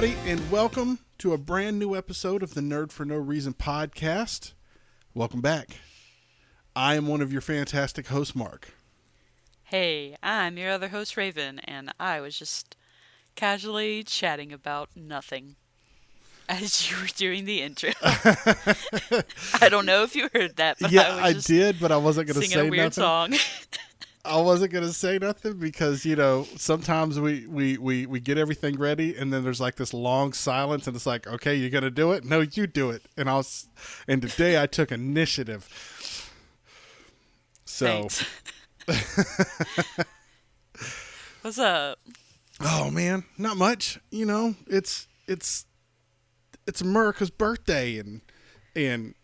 everybody, and welcome to a brand new episode of the Nerd for No Reason podcast. Welcome back. I am one of your fantastic hosts, Mark. Hey, I'm your other host, Raven, and I was just casually chatting about nothing as you were doing the intro. I don't know if you heard that, but Yeah, I I was just did, but I wasn't going to singing a say weird nothing. song. I wasn't going to say nothing because, sometimes we get everything ready, and then there's like this long silence, and it's like, okay, you're going to do it? No, you do it. And today I took initiative. So, Thanks. What's up? oh man, not much. It's America's birthday, and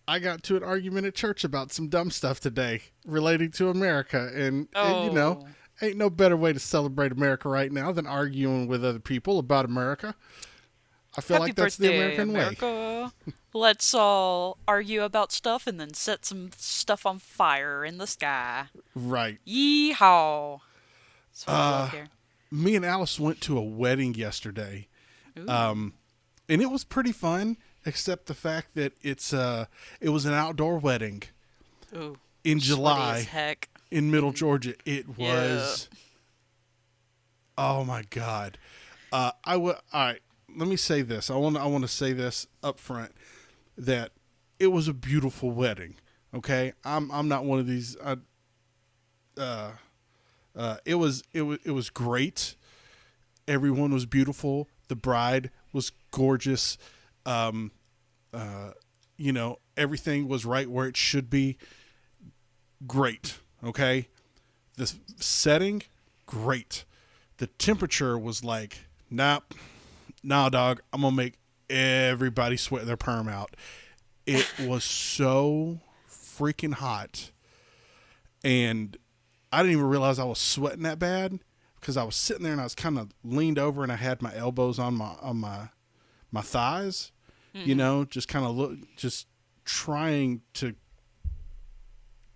I got to an argument at church about some dumb stuff today relating to America, and Oh, ain't no better way to celebrate America right now than arguing with other people about America. I feel happy like that's the birthday, American way. America. Let's all argue about stuff and then set some stuff on fire in the sky. Right. Yeehaw. That's what we love here. Me and Alice went to a wedding yesterday, Ooh, and it was pretty fun, except the fact that it was an outdoor wedding ooh. in Sweaty as July heck. in Middle Georgia. It Yeah. was, oh my God. All right. Let me say this. I want to say this up front, that it was a beautiful wedding. Okay, I'm not one of these. It was great. Everyone was beautiful. The bride was gorgeous. Um, everything was right where it should be. Great. Okay, the setting, great. The temperature was like, nah, dog. I'm gonna make everybody sweat their perm out. It was so freaking hot, and I didn't even realize I was sweating that bad because I was sitting there and I was kind of leaned over and I had my elbows on my thighs, just kind of just trying to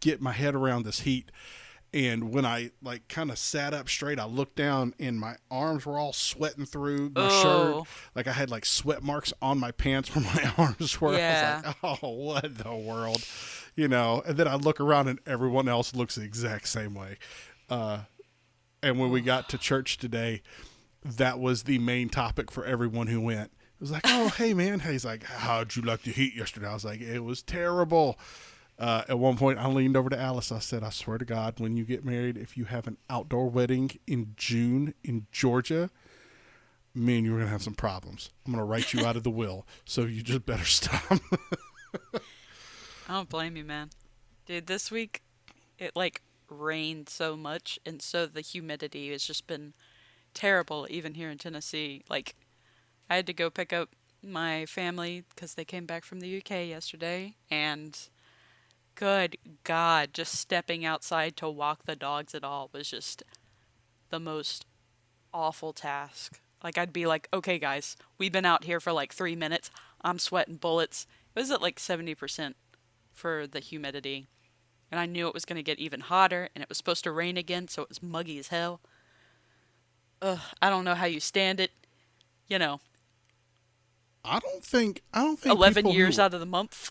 get my head around this heat. And when I like kind of sat up straight, I looked down and my arms were all sweating through my shirt. Oh, Like I had like sweat marks on my pants where my arms were. yeah. I was like, oh, what the world? And then I look around and everyone else looks the exact same way. And when we got to church today, that was the main topic for everyone who went. It was like, oh, hey, man. He's like, how'd you like the heat yesterday? I was like, it was terrible. At one point, I leaned over to Alice. I said, I swear to God, when you get married, if you have an outdoor wedding in June in Georgia, me and you are going to have some problems. I'm going to write you out of the will. So you just better stop. I don't blame you, man. Dude, this week it like rained so much, and so the humidity has just been terrible, even here in Tennessee. Like, I had to go pick up my family because they came back from the UK yesterday, and good God, just stepping outside to walk the dogs at all was just the most awful task. Like, I'd be like, okay, guys, we've been out here for like 3 minutes. I'm sweating bullets. It was at like 70% for the humidity. And I knew it was going to get even hotter, and it was supposed to rain again, so it was muggy as hell. Ugh, I don't know how you stand it. You know, I don't think 11 people years who out of the month.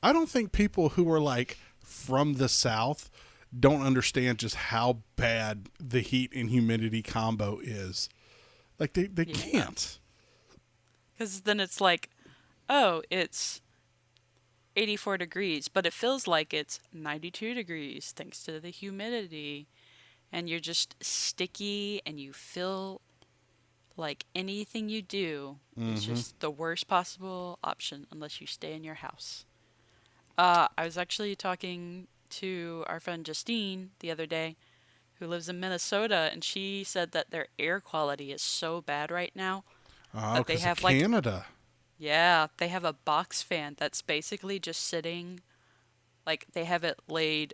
I don't think people who are like from the South don't understand just how bad the heat and humidity combo is. Like they Yeah. can't. Because then it's like, oh, it's 84 degrees, but it feels like it's 92 degrees thanks to the humidity. And you're just sticky, and you feel like anything you do is Mm-hmm. just the worst possible option unless you stay in your house. I was actually talking to our friend Justine the other day, who lives in Minnesota, and she said that their air quality is so bad right now Oh, that they because of have like, Canada. yeah, they have a box fan that's basically just sitting, like, they have it laid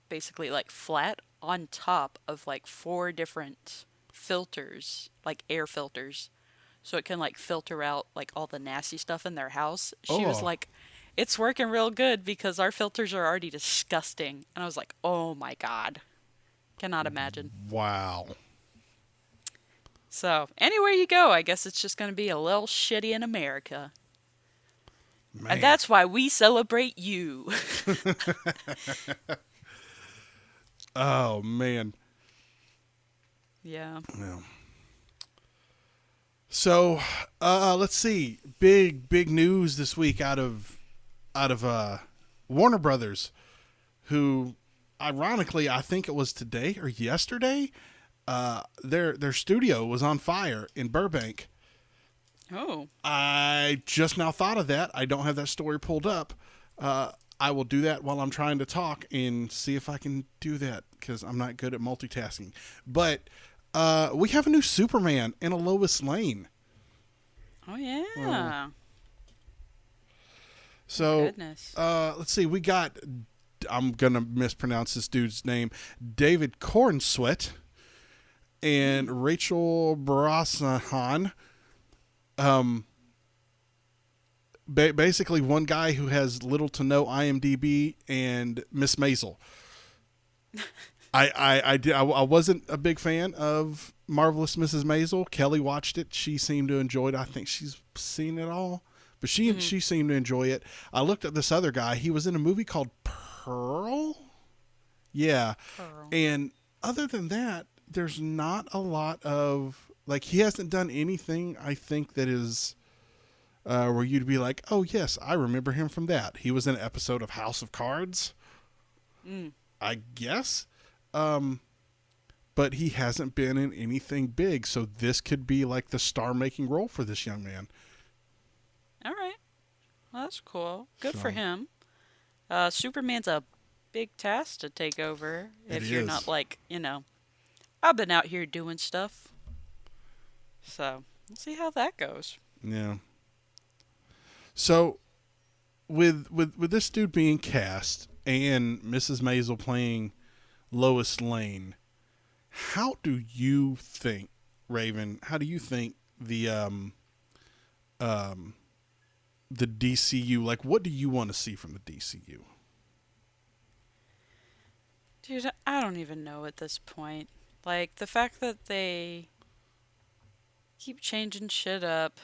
basically like flat on top of like four different filters, like air filters, so it can like filter out like all the nasty stuff in their house. She was Oh, like, it's working real good because our filters are already disgusting. And I was like, oh my God. Cannot imagine. wow. So, anywhere you go, I guess it's just going to be a little shitty in America. And Man. that's why we celebrate you. Oh man. Yeah. Yeah. So, let's see. Big news this week out of Warner Brothers, who, ironically, I think it was today or yesterday. Their studio was on fire in Burbank. Oh. I just now thought of that. I don't have that story pulled up. I will do that while I'm trying to talk and see if I can do that because I'm not good at multitasking. But we have a new Superman and a Lois Lane. Oh, yeah. So, Goodness. let's see. We got, I'm going to mispronounce this dude's name, David Cornsweet and Rachel Brosnahan. Basically one guy who has little to no IMDb and Miss Maisel. I wasn't a big fan of Marvelous Mrs. Maisel. Kelly watched it. She seemed to enjoy it. I think she's seen it all, but she seemed to enjoy it. I looked at this other guy. He was in a movie called Pearl. Yeah. Pearl. And other than that, there's not a lot of, like, he hasn't done anything I think that is where you'd be like, oh yes, I remember him from that. He was in an episode of House of Cards, I guess. But he hasn't been in anything big, so this could be like the star-making role for this young man. All right. Well, that's cool. Good So- for him. Superman's a big task to take over It if you're is. not like, I've been out here doing stuff. So, we'll see how that goes. Yeah. So, with this dude being cast and Mrs. Maisel playing Lois Lane, how do you think, Raven? How do you think the DCU, like, what do you want to see from the DCU? Dude, I don't even know at this point. Like, the fact that they keep changing shit up.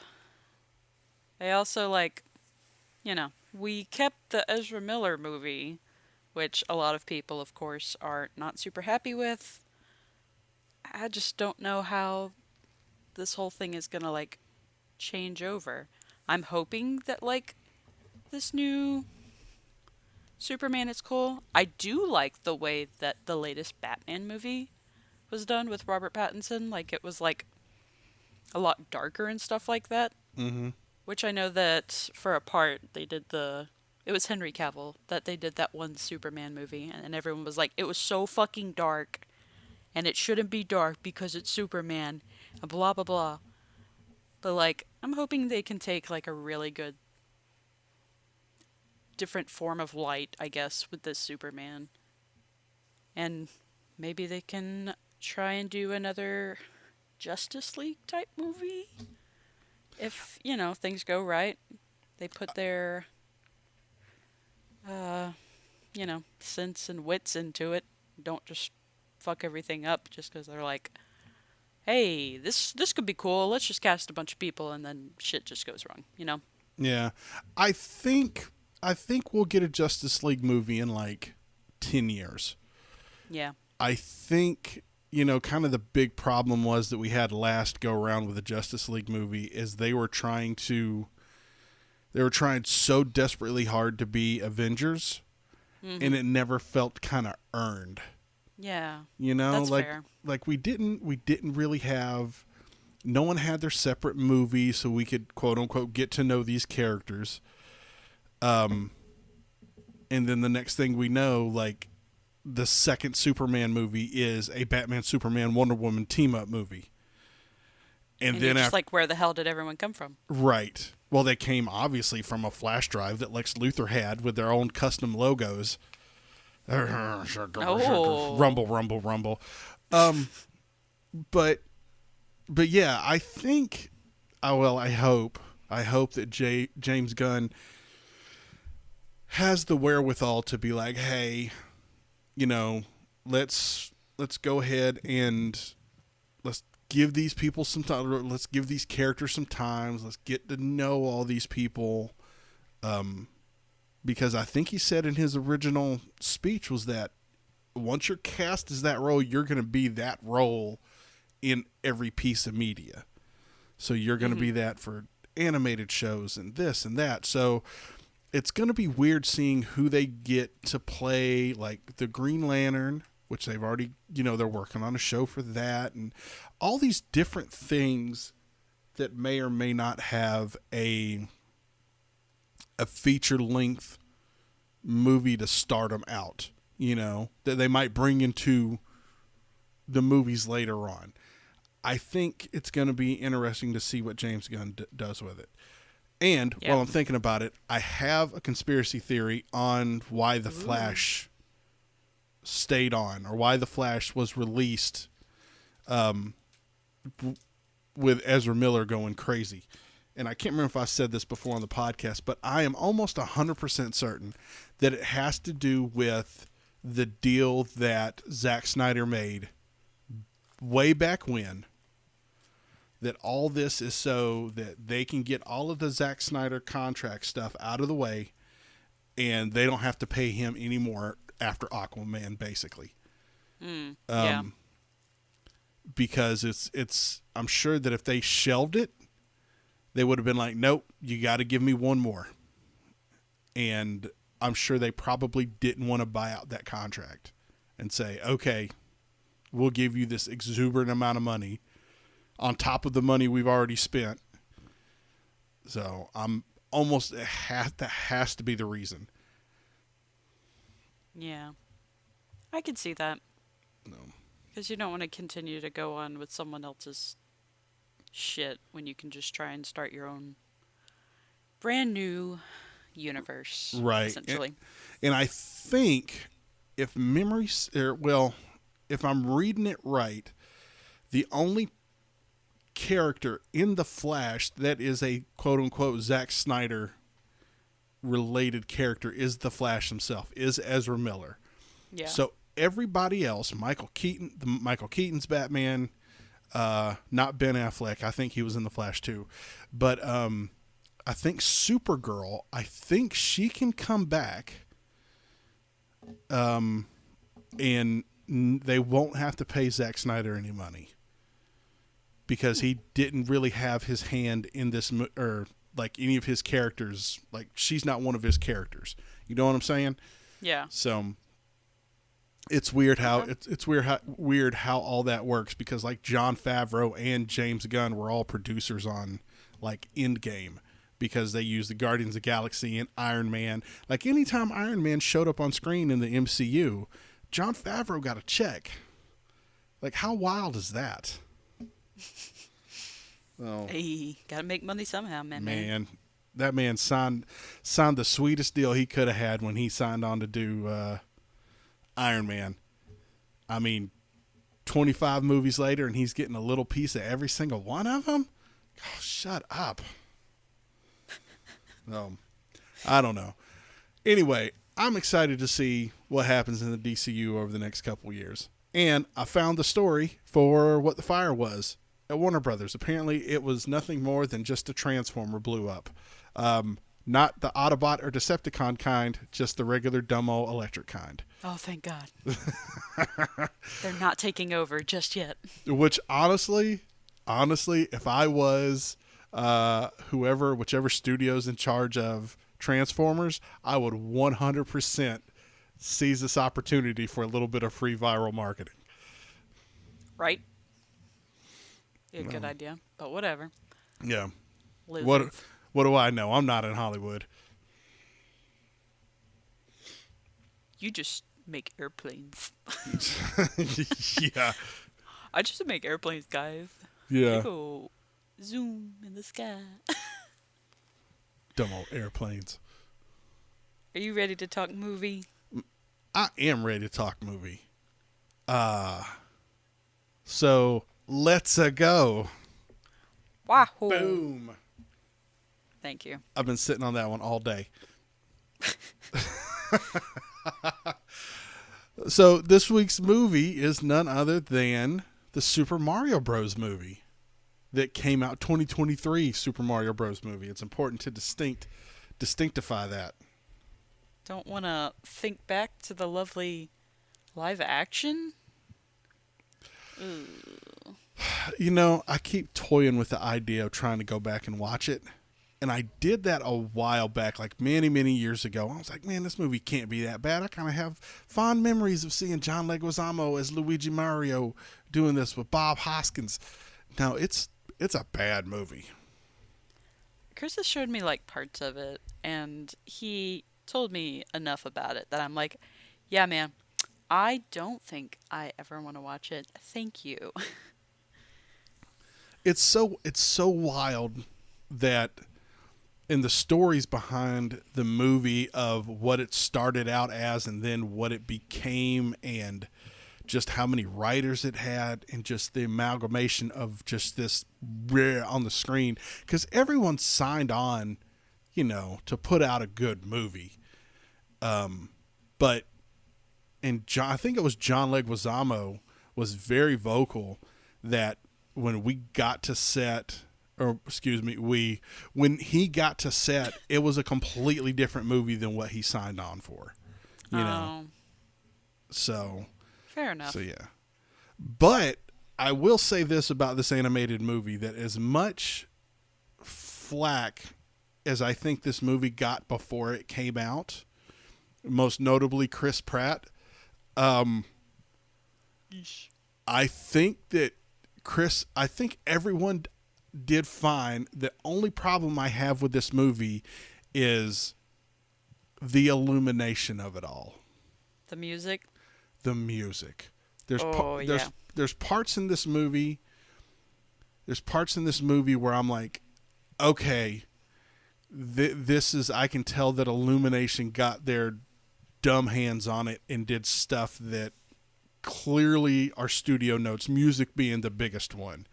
They also, we kept the Ezra Miller movie, which a lot of people, of course, are not super happy with. I just don't know how this whole thing is gonna, change over. I'm hoping that, this new Superman is cool. I do like the way that the latest Batman movie was done with Robert Pattinson. Like, it was, a lot darker and stuff like that. Mm-hmm. Which I know that for a part they did it was Henry Cavill that they did that one Superman movie, and everyone was like, it was so fucking dark, and it shouldn't be dark because it's Superman, and blah blah blah. But I'm hoping they can take a really good different form of light, I guess, with this Superman. And maybe they can try and do another Justice League type movie. If, things go right, they put their, sense and wits into it. Don't just fuck everything up just because they're like, hey, this could be cool. Let's just cast a bunch of people and then shit just goes wrong, Yeah. I think we'll get a Justice League movie in 10 years. Yeah. I think, kind of the big problem was that we had last go around with the Justice League movie is they were trying so desperately hard to be Avengers, and it never felt kind of earned. Yeah. That's fair. We didn't really have, no one had their separate movie so we could quote unquote get to know these characters. And then the next thing we know, the second Superman movie is a Batman, Superman, Wonder Woman team-up movie. And then you're just where the hell did everyone come from? Right. Well, they came obviously from a flash drive that Lex Luthor had with their own custom logos. Oh. Rumble, rumble, rumble. But yeah, I think, I hope that James Gunn has the wherewithal to be like, hey, let's go ahead and let's give these people some time. Let's give these characters some time. Let's get to know all these people. Because I think he said in his original speech was that once you're cast as that role, you're going to be that role in every piece of media. So you're going to be that for animated shows and this and that. So it's going to be weird seeing who they get to play, like the Green Lantern, which they've already, they're working on a show for that, and all these different things that may or may not have a feature length movie to start them out, that they might bring into the movies later on. I think it's going to be interesting to see what James Gunn does with it. And while I'm thinking about it, I have a conspiracy theory on why The Flash stayed on, or why The Flash was released with Ezra Miller going crazy. And I can't remember if I said this before on the podcast, but I am almost 100% certain that it has to do with the deal that Zack Snyder made way back when. That all this is so that they can get all of the Zack Snyder contract stuff out of the way, and they don't have to pay him anymore after Aquaman, basically. Because it's I'm sure that if they shelved it, they would have been like, nope, you got to give me one more. And I'm sure they probably didn't want to buy out that contract and say, okay, we'll give you this exuberant amount of money on top of the money we've already spent. So I'm almost, that has to be the reason. Yeah. I could see that. No. Because you don't want to continue to go on with someone else's shit when you can just try and start your own brand new universe. Right. Essentially. And I think if if I'm reading it right, the only character in The Flash that is a quote-unquote Zack Snyder related character is The Flash himself, is Ezra Miller. Yeah. So everybody else, Michael Keaton's Batman, not Ben Affleck, I think he was in The Flash too, but I think Supergirl, I think she can come back, and they won't have to pay Zack Snyder any money. Because he didn't really have his hand in this, or like any of his characters. Like, she's not one of his characters. You know what I'm saying? Yeah. So it's weird how it's weird how all that works, because like Jon Favreau and James Gunn were all producers on like Endgame, because they used the Guardians of the Galaxy and Iron Man. Like, anytime Iron Man showed up on screen in the MCU, Jon Favreau got a check. Like, how wild is that? Oh, hey, gotta make money somehow, man. Man, that man signed the sweetest deal he could have had when he signed on to do Iron Man. I mean, 25 movies later, and he's getting a little piece of every single one of them? Oh, shut up. I don't know. Anyway, I'm excited to see what happens in the DCU over the next couple years. And I found the story for what the fire was at Warner Brothers. Apparently, it was nothing more than just a Transformer blew up. Not the Autobot or Decepticon kind, just the regular Dumbo electric kind. Oh, thank God. They're not taking over just yet. Which, honestly, if I was whichever studio's in charge of Transformers, I would 100% seize this opportunity for a little bit of free viral marketing. Right? Yeah, good idea, but whatever. Yeah. Losers. What do I know? I'm not in Hollywood. You just make airplanes. Yeah. I just make airplanes, guys. Yeah. They go zoom in the sky. Dumb old airplanes. Are you ready to talk movie? I am ready to talk movie. So let's go. Wahoo. Boom. Thank you. I've been sitting on that one all day. So this week's movie is none other than the Super Mario Bros. Movie that came out 2023 Super Mario Bros. Movie. It's important to distinctify that. Don't want to think back to the lovely live action. Ooh. You know, I keep toying with the idea of trying to go back and watch it. And I did that a while back, like many, many years ago. I was like, man, this movie can't be that bad. I kind of have fond memories of seeing John Leguizamo as Luigi Mario doing this with Bob Hoskins. Now, it's a bad movie. Chris has showed me like parts of it, and he told me enough about it that I'm like, yeah, man, I don't think I ever want to watch it. Thank you. It's so wild that in the stories behind the movie of what it started out as and then what it became and just how many writers it had and just the amalgamation of just this rare on the screen because everyone signed on, to put out a good movie. But I think it was John Leguizamo was very vocal that when we got to set, or excuse me, when he got to set, it was a completely different movie than what he signed on for, So, fair enough. So yeah, but I will say this about this animated movie that as much flack as I think this movie got before it came out, most notably Chris Pratt, I think that I think everyone did fine. The only problem I have with this movie is the illumination of it all. The music. The music. Yeah. There's parts in this movie. There's parts in this movie where I'm like, okay, this is. I can tell that Illumination got their dumb hands on it and did stuff that clearly are studio notes. Music being the biggest one.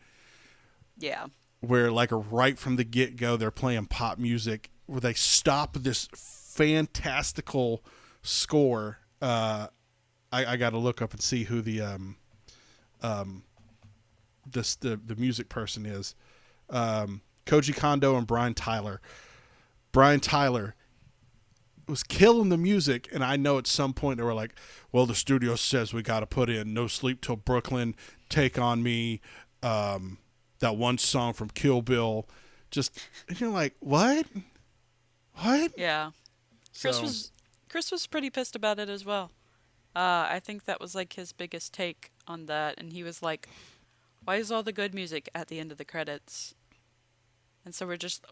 Yeah. Where like right from the get go, they're playing pop music. Where they stop this fantastical score. I got to look up and see who the music person is. Koji Kondo and Brian Tyler. Brian Tyler was killing the music, and I know at some point they were like, well, the studio says we got to put in No Sleep Till Brooklyn, Take On Me, that one song from Kill Bill. And you're like, what? Yeah. Chris was pretty pissed about it as well. I think that was like his biggest take on that, and he was like, why is all the good music at the end of the credits? And so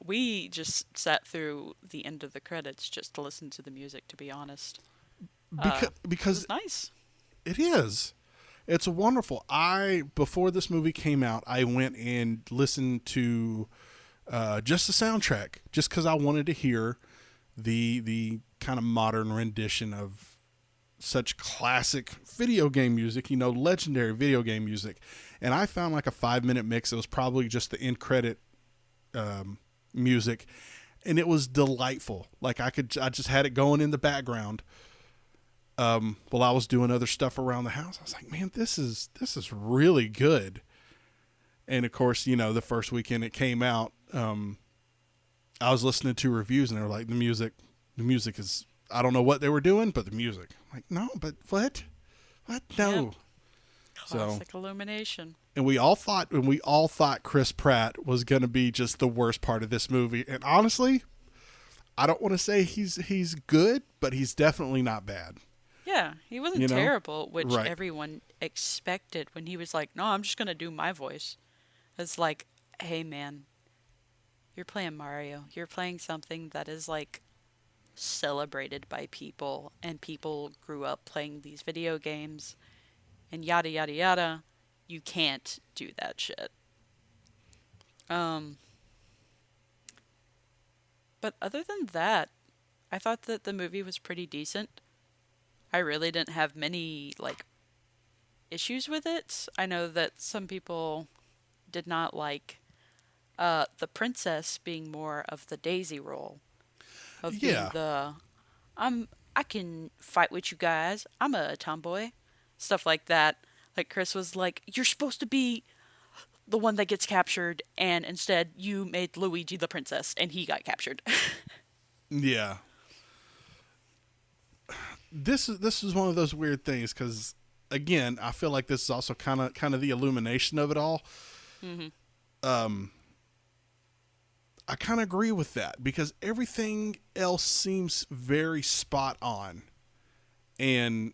we just sat through the end of the credits just to listen to the music, to be honest. Because it's nice. It is. It's wonderful. Before this movie came out, I went and listened to just the soundtrack, just because I wanted to hear the kind of modern rendition of such classic video game music, legendary video game music. And I found like a 5-minute mix. It was probably just the end credit music, and it was delightful. Like I just had it going in the background while I was doing other stuff around the house. I was like, man, this is really good. And of course, the first weekend it came out, I was listening to reviews and they were like, the music is, I don't know what they were doing, but the music. I'm like, no, but what? No. Yeah. Classic Illumination. And we all thought Chris Pratt was going to be just the worst part of this movie. And honestly, I don't want to say he's good, but he's definitely not bad. Yeah, he wasn't terrible, which right. Everyone expected when he was like, no, I'm just going to do my voice. It's like, hey, man, you're playing Mario. You're playing something that is like celebrated by people, and people grew up playing these video games, and yada, yada, yada. You can't do that shit. But other than that, I thought that the movie was pretty decent. I really didn't have many, issues with it. I know that some people did not like the princess being more of the Daisy role. Of being I can fight with you guys. I'm a tomboy. Stuff like that. Like Chris was like, "You're supposed to be the one that gets captured, and instead you made Luigi the princess, and he got captured." Yeah. This is one of those weird things because again, I feel like this is also kind of the illumination of it all. hmm Um, I kind of agree with that because everything else seems very spot on, and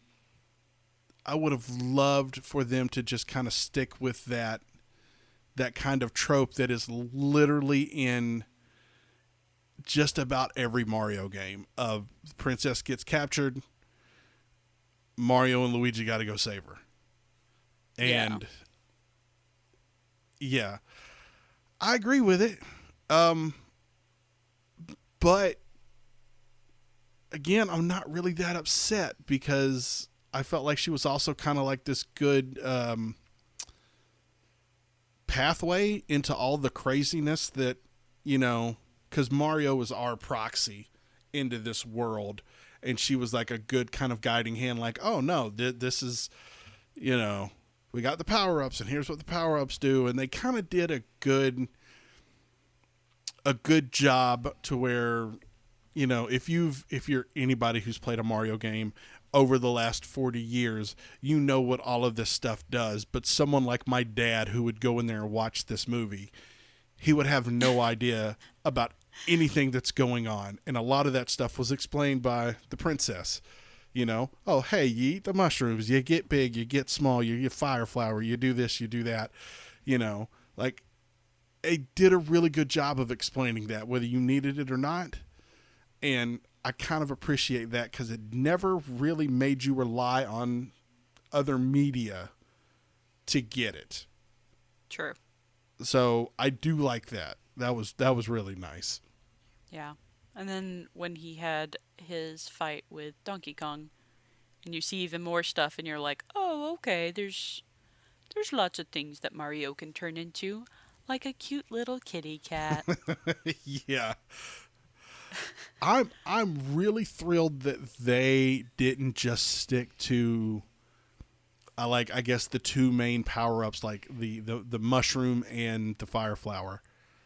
I would have loved for them to just kind of stick with that kind of trope that is literally in just about every Mario game. Of the princess gets captured, Mario and Luigi got to go save her, Yeah. and yeah, I agree with it. Um, but again, I'm not really that upset because I felt like she was also kind of like this good pathway into all the craziness that, you know, because Mario was our proxy into this world. And she was like a good kind of guiding hand, like, oh no, this is, you know, we got the power ups, and here's what the power ups do. And they kind of did a good job to where, you know, if you're anybody who's played a Mario game over the last 40 years, you know what all of this stuff does. But someone like my dad who would go in there and watch this movie, he would have no idea about anything that's going on. And a lot of that stuff was explained by the princess. You know, oh, hey, you eat the mushrooms, you get big, you get small, you get fire flower, you do this, you do that. You know, like, they did a really good job of explaining that, whether you needed it or not. And I kind of appreciate that because it never really made you rely on other media to get it. True. So I do like that. That was really nice. Yeah. And then when he had his fight with Donkey Kong, and you see even more stuff, and you're like, "Oh, okay. There's lots of things that Mario can turn into, like a cute little kitty cat." Yeah. I'm really thrilled that they didn't just stick to I guess the two main power ups, like the mushroom and the fire flower.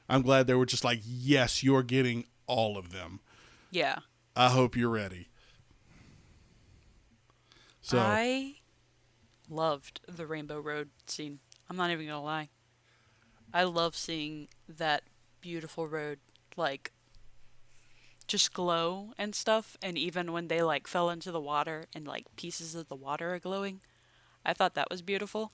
I'm glad they were just like, yes, you're getting all of them. Yeah. I hope you're ready. So I loved the Rainbow Road scene. I'm not even gonna lie. I love seeing that beautiful road, like, just glow and stuff, and even when they like fell into the water and like pieces of the water are glowing, I thought that was beautiful.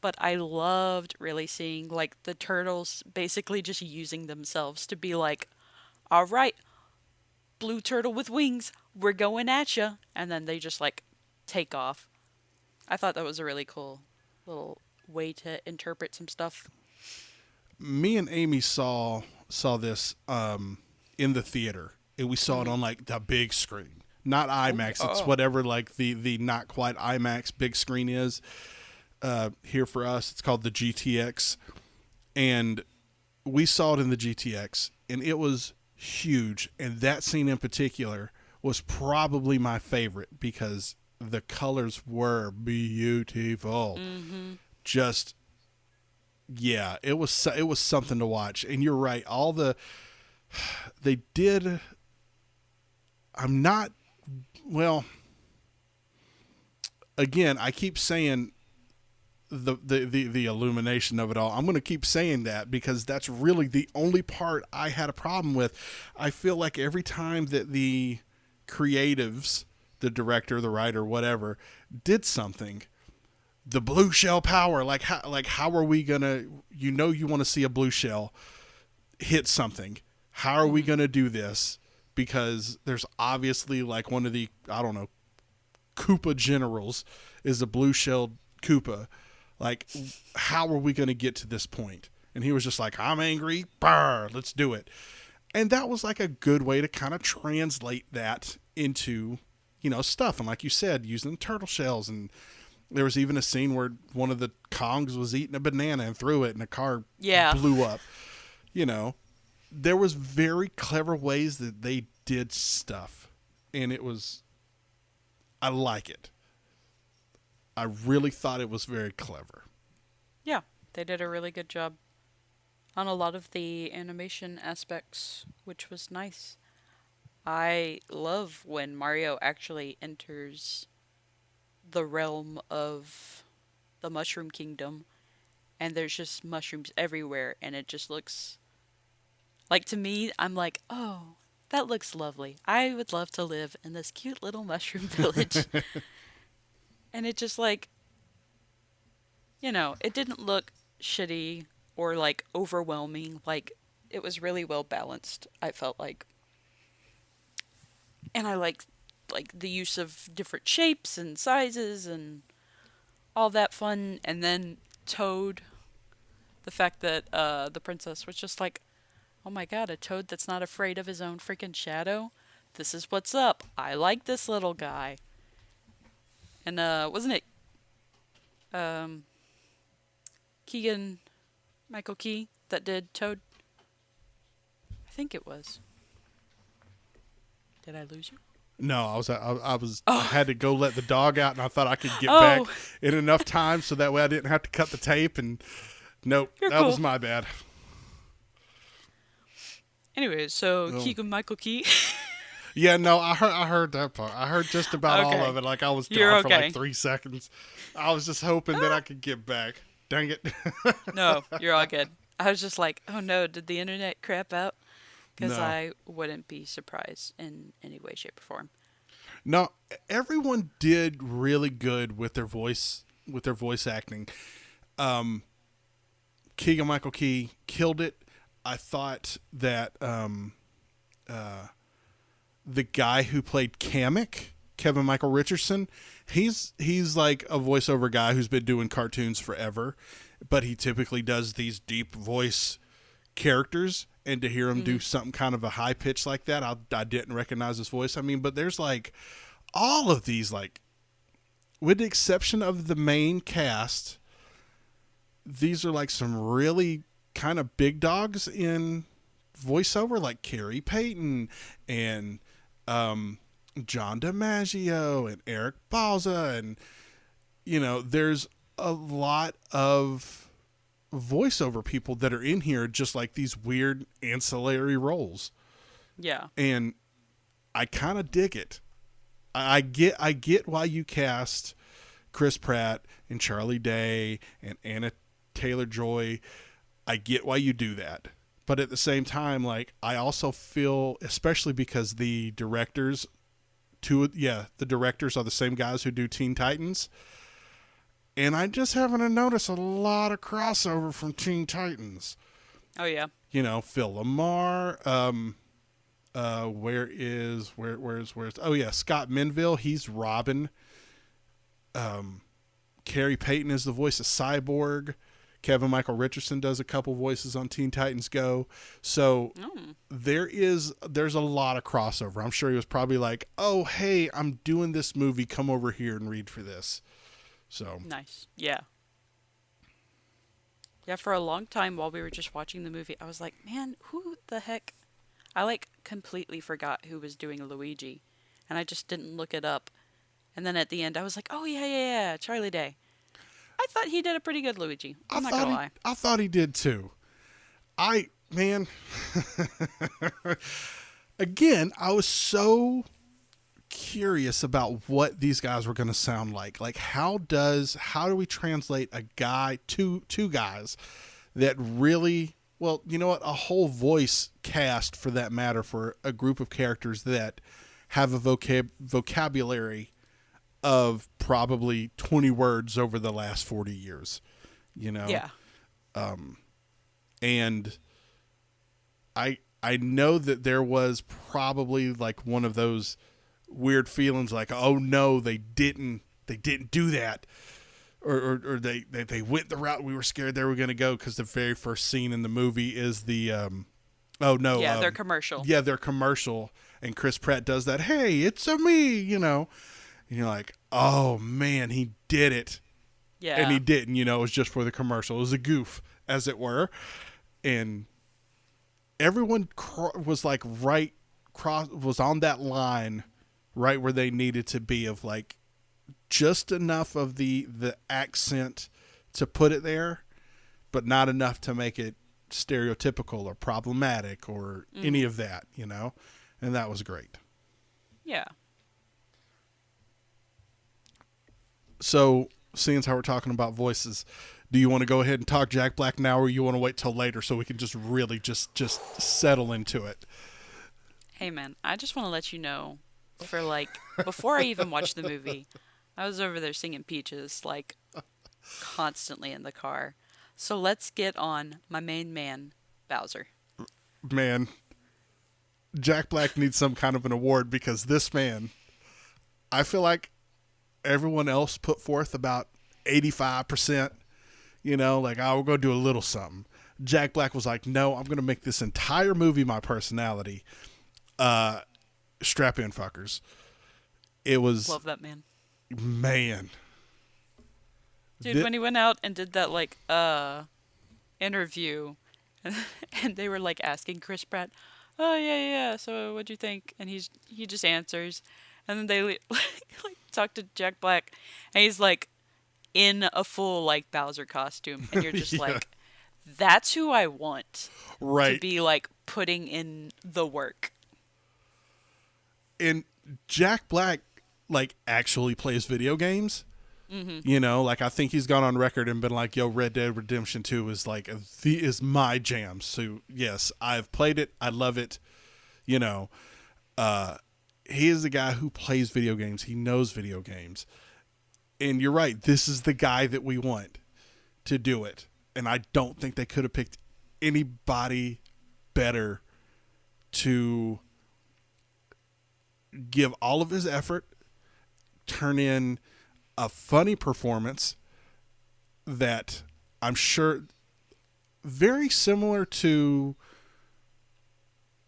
But I loved really seeing like the turtles basically just using themselves to be like, "All right, blue turtle with wings, we're going at ya," and then they just like take off. I thought that was a really cool little way to interpret some stuff. me and Amy saw this in the theater, and we saw it hmm on like the big screen, not Oh IMAX. It's yeah. whatever like the not quite IMAX big screen is. Here for us, it's called the GTX, and we saw it in the GTX, and it was huge. And that scene in particular was probably my favorite because the colors were beautiful. hmm Just yeah, it was something to watch. And you're right, all they did. I'm not well. Again, I keep saying the illumination of it all. I'm going to keep saying that because that's really the only part I had a problem with. I feel like every time that the creatives, the director, the writer, whatever, did something, the blue shell power, like how are we going to, you want to see a blue shell hit something. How are we hmm going to do this? Because there's obviously like one of the, I don't know, Koopa generals is a blue shelled Koopa. Like, how are we going to get to this point? And he was just like, I'm angry. Brr, let's do it. And that was like a good way to kind of translate that into, stuff. And like you said, using turtle shells. And there was even a scene where one of the Kongs was eating a banana and threw it, and a car Yeah. blew up. You know, there was very clever ways that they did stuff. And it was, I like it. I really thought it was very clever. Yeah, they did a really good job on a lot of the animation aspects, which was nice. I love when Mario actually enters the realm of the Mushroom Kingdom and there's just mushrooms everywhere and it just looks like, to me, I'm like, "Oh, that looks lovely. I would love to live in this cute little mushroom village." And it just like, it didn't look shitty or like overwhelming. Like, it was really well balanced, I felt like. And I like the use of different shapes and sizes and all that fun. And then Toad, the fact that the princess was just like, "Oh my god, a Toad that's not afraid of his own freaking shadow? This is what's up. I like this little guy." And wasn't it um Keegan Michael Key that did Toad? I think it was. Did I lose you? No, I Oh. had to go let the dog out, and I thought I could get Oh. back in enough time so that way I didn't have to cut the tape. And nope, You're that cool. was my bad. Anyway, so Oh. Keegan Michael Key. Yeah, no, I heard that part. I heard just about all Okay. of it. Like I was You're gone for okay. like 3 seconds. I was just hoping that I could get back. Dang it. No, you're all good. I was just like, "Oh no, did the internet crap out?" Because No. I wouldn't be surprised in any way, shape, or form. No, everyone did really good with their voice acting. Keegan Michael Key killed it. I thought that the guy who played Kamek, Kevin Michael Richardson, he's like a voiceover guy who's been doing cartoons forever, but he typically does these deep voice characters. And to hear him do something kind of a high pitch like that, I didn't recognize his voice. I mean, but there's like all of these, like, with the exception of the main cast, these are like some really kind of big dogs in voiceover, like Carrie Payton and John DiMaggio and Eric Balza, and there's a lot of voiceover people that are in here, just like these weird ancillary roles. Yeah. And I kind of dig it. I get why you cast Chris Pratt and Charlie Day and Anna Taylor-Joy. I get why you do that. But at the same time, like, I also feel, especially because the directors are the same guys who do Teen Titans. And I just happen to notice a lot of crossover from Teen Titans. Oh yeah. Phil LaMarr, where's oh yeah, Scott Menville, he's Robin. Carrie Payton is the voice of Cyborg. Kevin Michael Richardson does a couple voices on Teen Titans Go. So there's a lot of crossover. I'm sure he was probably like, "Oh, hey, I'm doing this movie. Come over here and read for this." So Nice. Yeah. Yeah, for a long time while we were just watching the movie, I was like, "Man, who the heck?" I like completely forgot who was doing Luigi, and I just didn't look it up. And then at the end, I was like, "Oh yeah, Charlie Day." I thought he did a pretty good Luigi. I'm not gonna lie. I thought he did too. Man, again, I was so curious about what these guys were going to sound like. Like, how do we translate a guy, two guys that really, well, you know what, a whole voice cast for that matter, for a group of characters that have a vocabulary of probably 20 words over the last 40 years, Yeah. And I know that there was probably like one of those weird feelings like, oh no, they didn't do that, or they went the route we were scared they were going to go, because the very first scene in the movie is the their commercial. Yeah, their commercial, and Chris Pratt does that, "Hey, it's a me," and you're like, oh man, he did it. Yeah. And he didn't, it was just for the commercial. It was a goof, as it were. And everyone was like was on that line right where they needed to be, of like just enough of the accent to put it there, but not enough to make it stereotypical or problematic or any of that, you know? And that was great. Yeah. So, seeing as how we're talking about voices, do you want to go ahead and talk Jack Black now, or you want to wait till later so we can just really just settle into it? Hey, man, I just want to let you know, for like, before I even watched the movie, I was over there singing Peaches, like, constantly in the car. So let's get on my main man, Bowser. Man, Jack Black needs some kind of an award because this man, I feel like everyone else put forth about 85%, you know, like, I will go do a little something. Jack Black was like, no, I'm going to make this entire movie my personality. Strap in, fuckers. It was... Love that man. Man. Dude, when he went out and did that, like, interview, and they were, like, asking Chris Pratt, oh, yeah, so what'd you think? And he just answers. And then they, like talk to Jack Black, and he's, like, in a full, like, Bowser costume. And you're just like, that's who I want to be, like, putting in the work. And Jack Black, like, actually plays video games. You know, like, I think he's gone on record and been like, yo, Red Dead Redemption 2 is like is my jam. So yes, I've played it, I love it. You know, he is the guy who plays video games, he knows video games, and you're right, this is the guy that we want to do it. And I don't think they could have picked anybody better to give all of his effort, turn in a funny performance that I'm sure very similar to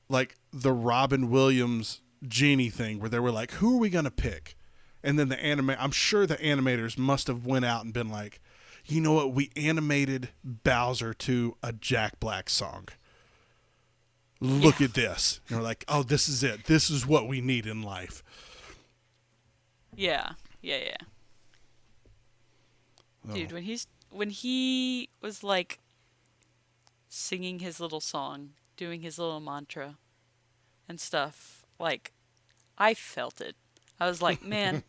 like the Robin Williams Genie thing, where they were like, who are we going to pick? And then I'm sure the animators must have went out and been like, you know what? We animated Bowser to a Jack Black song. Look at this. And we're like, oh, this is it. This is what we need in life. Yeah. Dude, when he was like singing his little song, doing his little mantra and stuff, like, I felt it. I was like, man,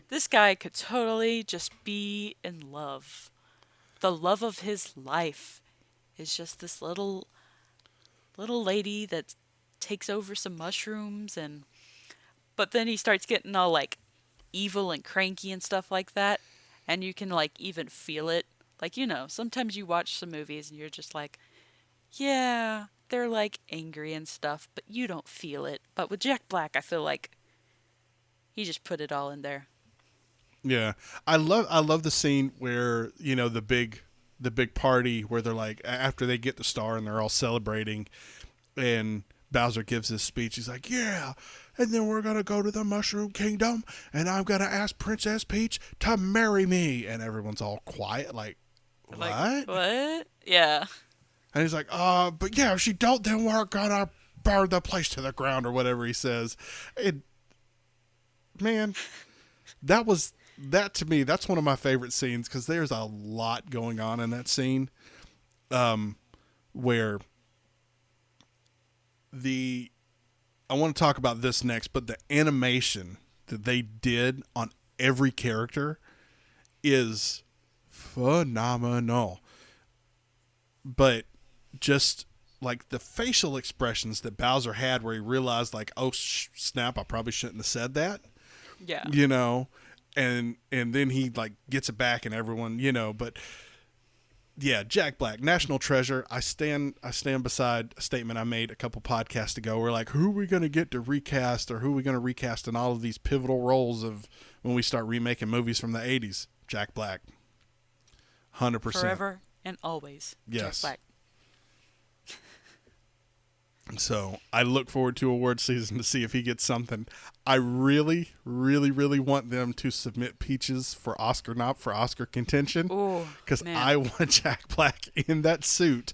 this guy could totally just be in love. The love of his life is just this little lady that takes over some mushrooms, but then he starts getting all like evil and cranky and stuff like that. And you can, like, even feel it. Like, you know, sometimes you watch some movies and you're just like, yeah, they're, like, angry and stuff, but you don't feel it. But with Jack Black, I feel like he just put it all in there. Yeah. I love the scene where, you know, the big party where they're, like, after they get the star and they're all celebrating, and Bowser gives his speech. He's like, yeah, and then we're going to go to the Mushroom Kingdom, and I'm going to ask Princess Peach to marry me. And everyone's all quiet, like, what? Like, what? Yeah. And he's like, but yeah, if she don't, then we're going to burn the place to the ground, or whatever he says. Man, that to me, that's one of my favorite scenes, because there's a lot going on in that scene, where I want to talk about this next, but the animation that they did on every character is phenomenal. But just like the facial expressions that Bowser had, where he realized, like, oh snap, I probably shouldn't have said that. Yeah. You know, and then he like gets it back, and everyone, you know, but yeah, Jack Black, national treasure. I stand beside a statement I made a couple podcasts ago. We're like, who are we going to get to recast, or who are we going to recast in all of these pivotal roles of when we start remaking movies from the 80s? Jack Black. 100%. Forever and always. Yes. Jack Black. So I look forward to award season to see if he gets something. I really, really, really want them to submit Peaches for Oscar contention, because I want Jack Black in that suit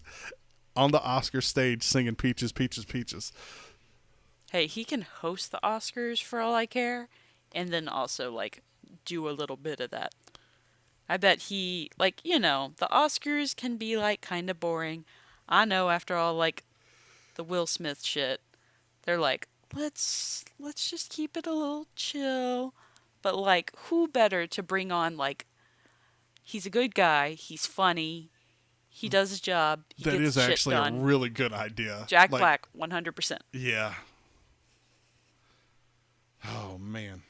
on the Oscar stage singing Peaches, Peaches, Peaches. Hey, he can host the Oscars for all I care, and then also like do a little bit of that. I bet he, like, the Oscars can be, like, kind of boring. I know after all, like, the Will Smith shit, they're like, let's just keep it a little chill. But, like, who better to bring on, like, he's a good guy, he's funny, he does his job, he That gets is shit actually a done. really good idea. Jack Like, Black, 100%. yeah. Oh man.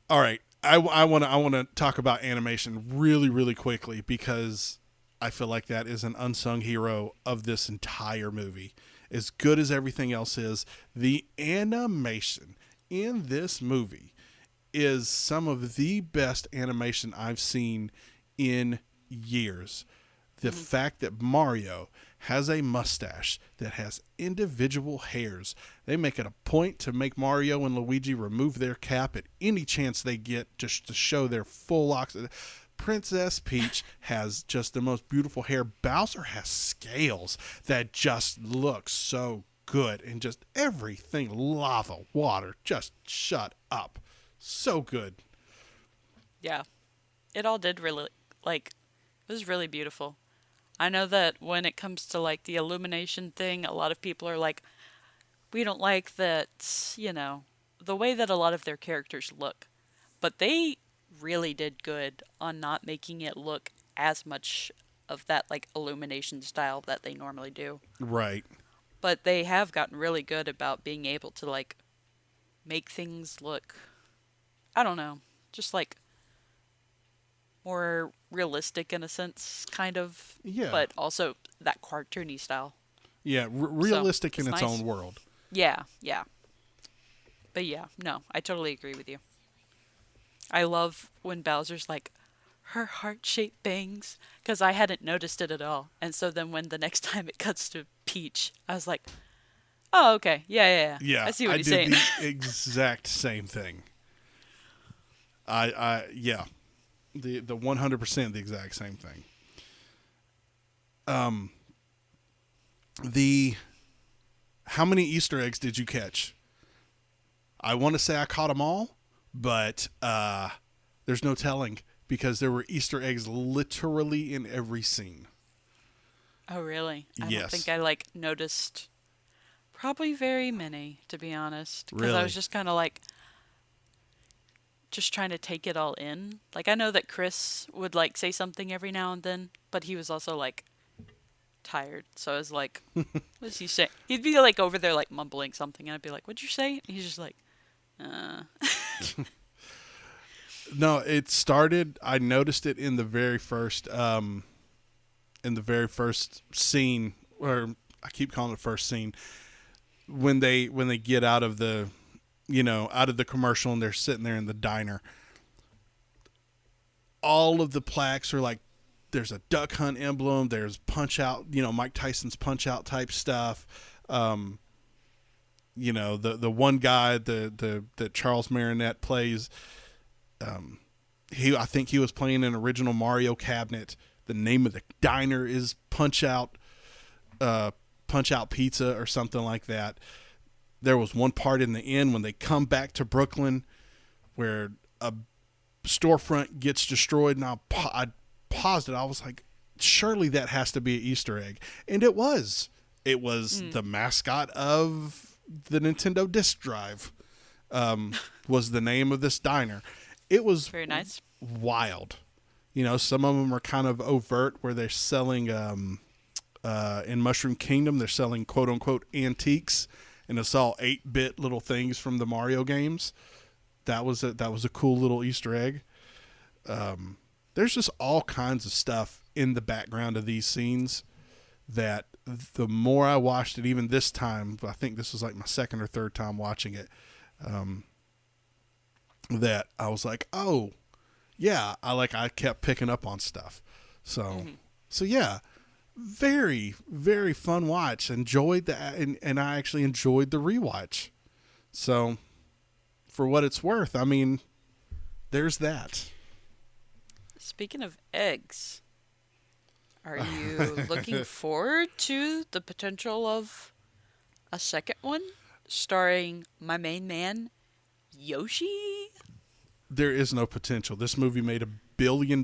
All right. I want to talk about animation really really quickly because I feel like that is an unsung hero of this entire movie. As good as everything else is, the animation in this movie is some of the best animation I've seen in years. The fact that Mario has a mustache that has individual hairs. They make it a point to make Mario and Luigi remove their cap at any chance they get just to show their full locks. Princess Peach has just the most beautiful hair. Bowser has scales that just look so good. And just everything, lava, water, just shut up. So good. Yeah. It all did really, like, it was really beautiful. I know that when it comes to, like, the illumination thing, a lot of people are like, we don't like that, the way that a lot of their characters look. But they really did good on not making it look as much of that, like, illumination style that they normally do. Right. But they have gotten really good about being able to, like, make things look, I don't know, just, like, more realistic in a sense, kind of. Yeah. But also that cartoony style. Yeah, realistic in it's its nice. own world. Yeah, yeah. But yeah, no, I totally agree with you. I love when Bowser's like, her heart-shaped bangs, because I hadn't noticed it at all. And so then when the next time it cuts to Peach, I was like, oh, okay, yeah. Yeah, I see what I he's did saying. the exact same thing. Yeah, the 100% the exact same thing. The how many Easter eggs did you catch? I want to say I caught them all, but there's no telling because there were Easter eggs literally in every scene. Oh, really? I don't Yes. think I, like, noticed probably very many, to be honest. Because Really? I was just kind of like, just trying to take it all in. Like, I know that Chris would, like, say something every now and then, but he was also, like, tired. So I was like, what's he saying? He'd be, like, over there, like, mumbling something, and I'd be like, what'd you say? And he's just like, No, it started. I noticed it in the very first scene, or I keep calling it first scene, when they get out of the commercial and they're sitting there in the diner. All of the plaques are like, there's a Duck Hunt emblem, there's Punch Out, Mike Tyson's Punch Out type stuff. The one guy that Charles Marinette plays, I think he was playing an original Mario cabinet. The name of the diner is Punch Out Pizza or something like that. There was one part in the end when they come back to Brooklyn where a storefront gets destroyed, and I paused it. I was like, surely that has to be an Easter egg. And it was. It was the mascot of the Nintendo Disk Drive, was the name of this diner. It was very nice. Wild. Some of them are kind of overt where they're selling, in Mushroom Kingdom, they're selling quote unquote antiques, and it's all 8-bit little things from the Mario games. That was a cool little Easter egg. There's just all kinds of stuff in the background of these scenes that the more I watched it, even this time, I think this was like my second or third time watching it, that I was like, oh yeah, I kept picking up on stuff. So yeah, very, very fun watch. Enjoyed that. And I actually enjoyed the rewatch. So for what it's worth, I mean, there's that. Speaking of eggs, are you looking forward to the potential of a second one starring my main man, Yoshi? there is no potential. This movie made $1 billion.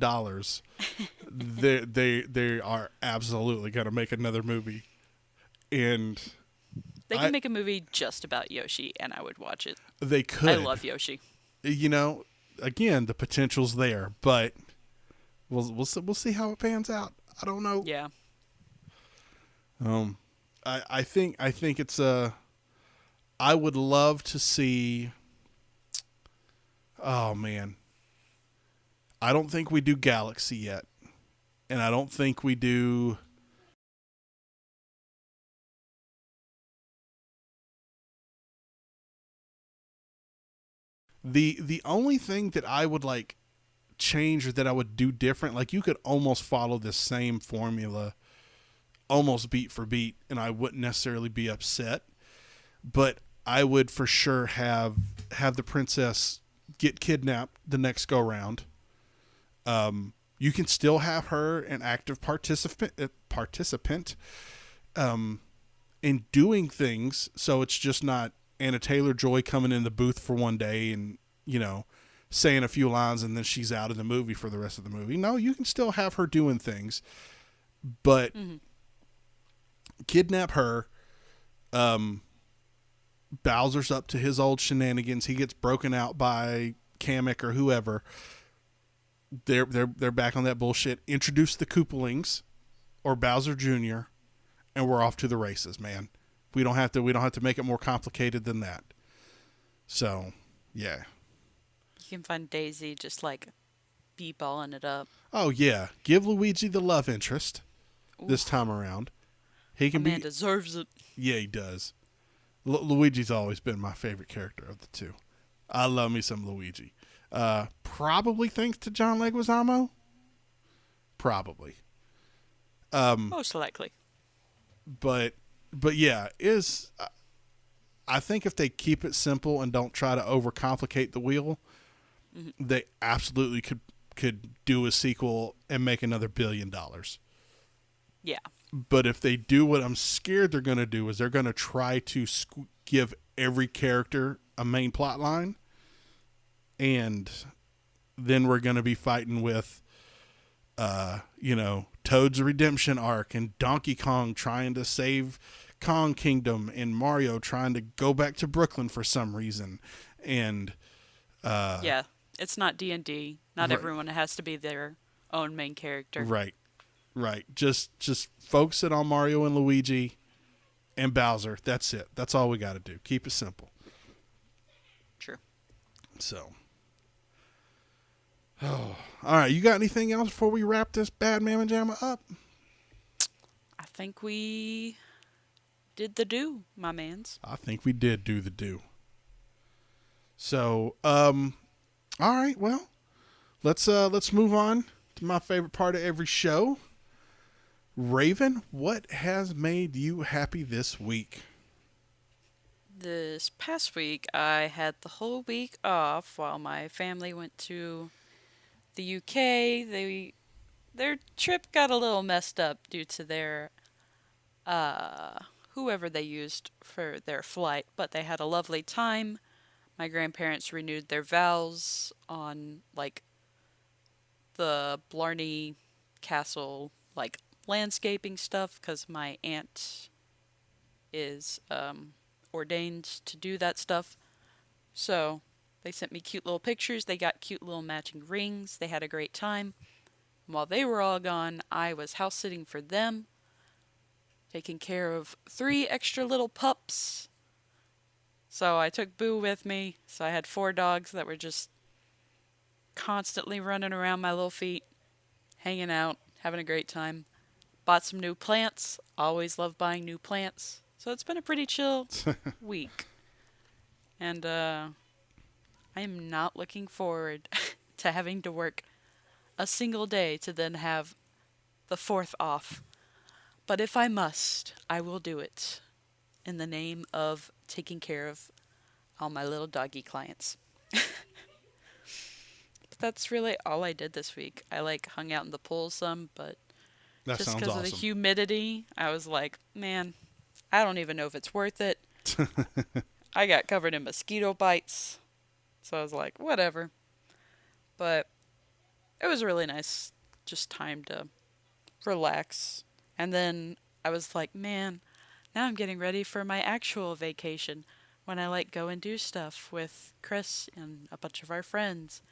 They are absolutely going to make another movie, and They can make a movie just about Yoshi, and I would watch it. they could. I love Yoshi. You know, again, the potential's there, but we'll see how it pans out. I don't know. Yeah. I think it's a. I would love to see. Oh man, I don't think we do Galaxy yet, and I don't think we do. The only thing that I would like change or that I would do different, like you could almost follow this same formula, almost beat for beat, and I wouldn't necessarily be upset. But I would for sure have the princess get kidnapped the next go round. You can still have her an active participant in doing things, so it's just not Anna Taylor-Joy coming in the booth for one day and saying a few lines and then she's out of the movie for the rest of the movie. No, you can still have her doing things, but kidnap her. Bowser's up to his old shenanigans. He gets broken out by Kamek or whoever. They're back on that bullshit. Introduce the Koopalings or Bowser Jr. and we're off to the races, man. We don't have to make it more complicated than that. So, yeah. You can find Daisy just like b-balling it up. Oh yeah, give Luigi the love interest this time around. He can man deserves it. Yeah, he does. Luigi's always been my favorite character of the two. I love me some Luigi. Probably thanks to John Leguizamo. Probably. Most likely. But yeah, I think if they keep it simple and don't try to overcomplicate the wheel, they absolutely could do a sequel and make another $1 billion. Yeah. But if they do what I'm scared they're going to do is they're going to try to give every character a main plot line, and then we're going to be fighting with, Toad's redemption arc and Donkey Kong trying to save Kong Kingdom and Mario trying to go back to Brooklyn for some reason. And yeah, it's not D&D. Not everyone has to be their own main character. Right. Just focus it on Mario and Luigi and Bowser. That's it. That's all we got to do. Keep it simple. True. So. Oh, all right. You got anything else before we wrap this Bad Mamma Jamma up? I think we did the do, my mans. I think we did do the do. So, all right. Well, let's move on to my favorite part of every show. Raven, what has made you happy this week? This past week, I had the whole week off while my family went to the UK. Their trip got a little messed up due to their whoever they used for their flight, but they had a lovely time. My grandparents renewed their vows on like the Blarney Castle like landscaping stuff because my aunt is ordained to do that stuff. So they sent me cute little pictures. They got cute little matching rings. They had a great time. While they were all gone, I was house sitting for them, taking care of 3 extra little pups. So I took Boo with me. So I had 4 dogs that were just constantly running around my little feet, hanging out, having a great time. Bought some new plants. Always love buying new plants. So it's been a pretty chill week. And I am not looking forward to having to work a single day to then have the 4th off. But if I must, I will do it in the name of taking care of all my little doggy clients. But that's really all I did this week. I hung out in the pool some, but That just sounds because awesome. of the humidity, I was like, man, I don't even know if it's worth it. I got covered in mosquito bites. So I was like, whatever. But it was really nice, just time to relax. And then I was like, man, now I'm getting ready for my actual vacation when I like go and do stuff with Chris and a bunch of our friends.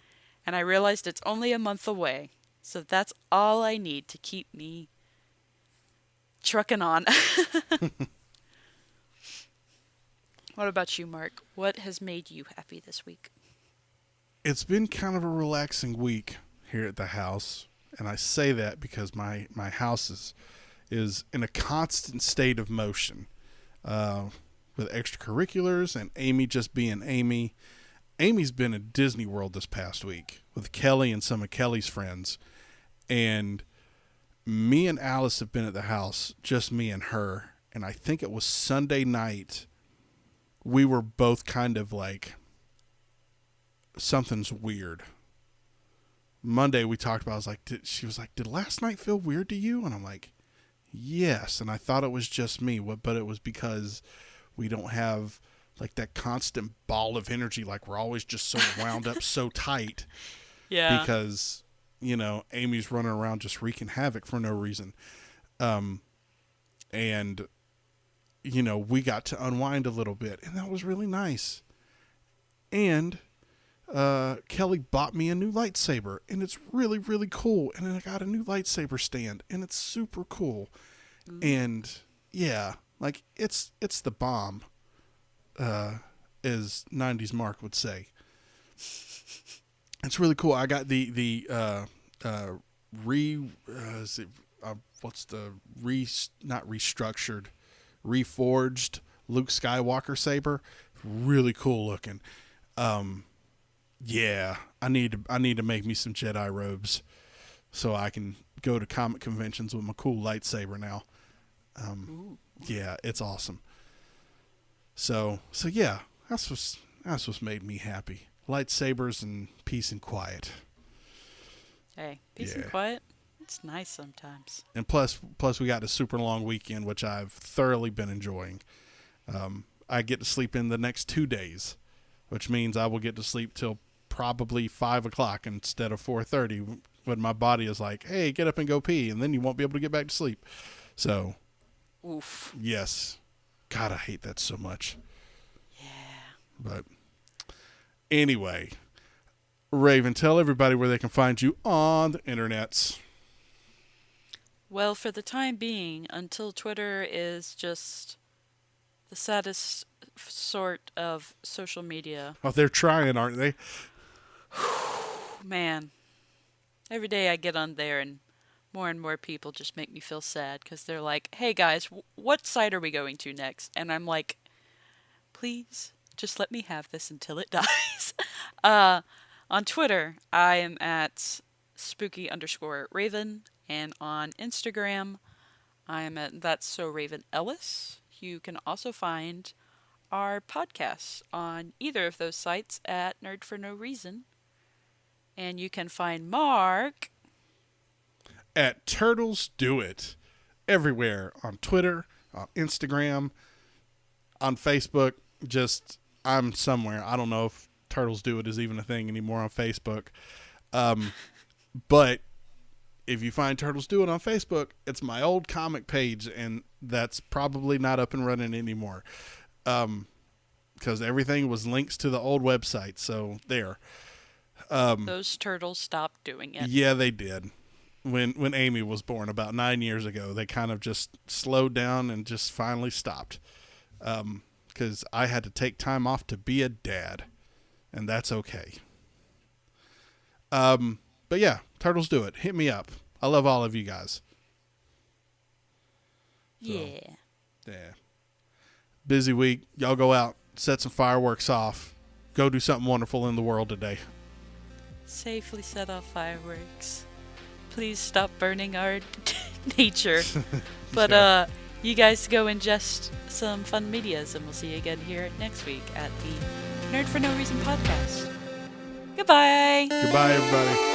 And I realized it's only a month away. So that's all I need to keep me trucking on. What about you, Mark? What has made you happy this week? It's been kind of a relaxing week here at the house, and I say that because my house is in a constant state of motion, with extracurriculars and Amy just being Amy. Amy's been at Disney World this past week with Kelly and some of Kelly's friends, and me and Alice have been at the house, just me and her, and I think it was Sunday night. We were both kind of like, something's weird. Monday we talked about, I was like, she was like, did last night feel weird to you? And I'm like, yes. And I thought it was just me, but it was because we don't have like that constant ball of energy. Like we're always just so wound up so tight. Yeah. Because, Amy's running around just wreaking havoc for no reason. And, we got to unwind a little bit, and that was really nice. And Kelly bought me a new lightsaber, and it's really, really cool. And then I got a new lightsaber stand, and it's super cool. And yeah, like it's the bomb, as 90s Mark would say. It's really cool. I got not restructured, reforged Luke Skywalker saber. Really cool looking. Yeah, I need to make me some Jedi robes so I can go to comic conventions with my cool lightsaber now. Yeah, it's awesome. So yeah, that's what's made me happy. Lightsabers and peace and quiet. Hey, peace and quiet. It's nice sometimes. And plus we got a super long weekend, which I've thoroughly been enjoying. I get to sleep in the next 2 days, which means I will get to sleep till probably 5 o'clock instead of 4:30, when my body is like, hey, get up and go pee, and then you won't be able to get back to sleep. So, oof. Yes. God, I hate that so much. Yeah. But anyway, Raven, tell everybody where they can find you on the internets. Well, for the time being, until Twitter is just the saddest sort of social media. Oh, they're trying, aren't they? Man, every day I get on there and more people just make me feel sad because they're like, hey guys, what site are we going to next? And I'm like, please, just let me have this until it dies. On Twitter, I am at spooky_Raven. And on Instagram, I am at That's So Raven Ellis. You can also find our podcasts on either of those sites at Nerd for No Reason. And you can find Mark at Turtles Do It everywhere, on Twitter, on Instagram, on Facebook. Just, I'm somewhere. I don't know if Turtles Do It is even a thing anymore on Facebook. But if you find Turtles Do It on Facebook, it's my old comic page, and that's probably not up and running anymore. Because everything was links to the old website, so there. Those turtles stopped doing it. Yeah, they did. When Amy was born about 9 years ago, they kind of just slowed down and just finally stopped. Because I had to take time off to be a dad, and that's okay. But yeah, Turtles Do It. Hit me up. I love all of you guys. So, yeah. Busy week. Y'all go out, set some fireworks off. Go do something wonderful in the world today. Safely set off fireworks. Please stop burning our nature. But you guys go ingest some fun medias, and we'll see you again here next week at the Nerd for No Reason podcast. Goodbye. Goodbye, everybody.